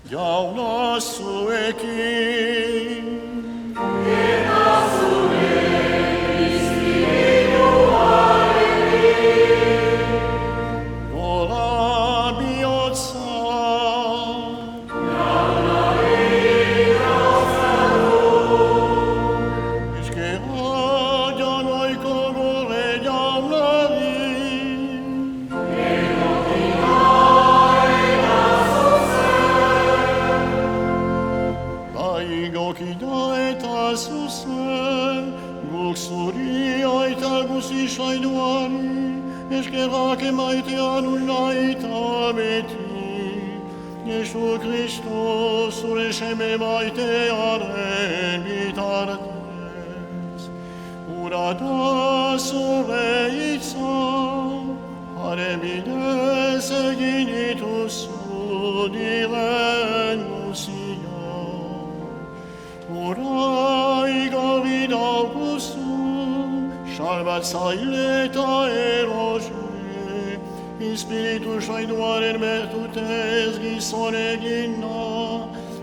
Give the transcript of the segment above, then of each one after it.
Jauna zuekin. Gola bihotza. Eskera janoiko gore jaunari. Igokida eta zuzen, guk zuri aita guzi saiduari, eskerrak emaitean unaita beti. Jesu Kristus zure seme maitearen bitartez. Ura da zure hitza, haren bidez egin dituzu diren guzia. Orai garri daukuzu, salbatzaile eta eroge, Espiritu saiduaren bertutez gizon egina,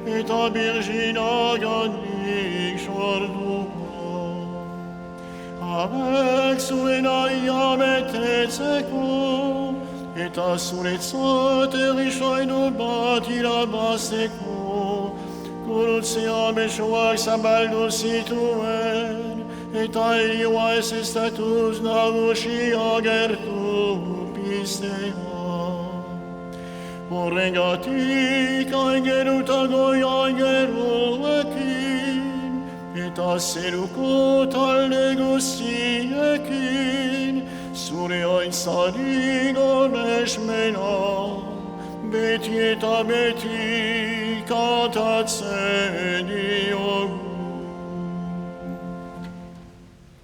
eta birgina gandik sortuko. Abek zure nahia betetzeko, eta zuretzat errisaidu bat irabazteko, Gurutzea besoak zabaldu zituen, eta irioa ez estatuz nagusi agertu piztea. Horrengatik aingeruta goi aingeruekin, eta zeruko talde guztiekin, zure aintzari goresmena, beti eta beti kantatzen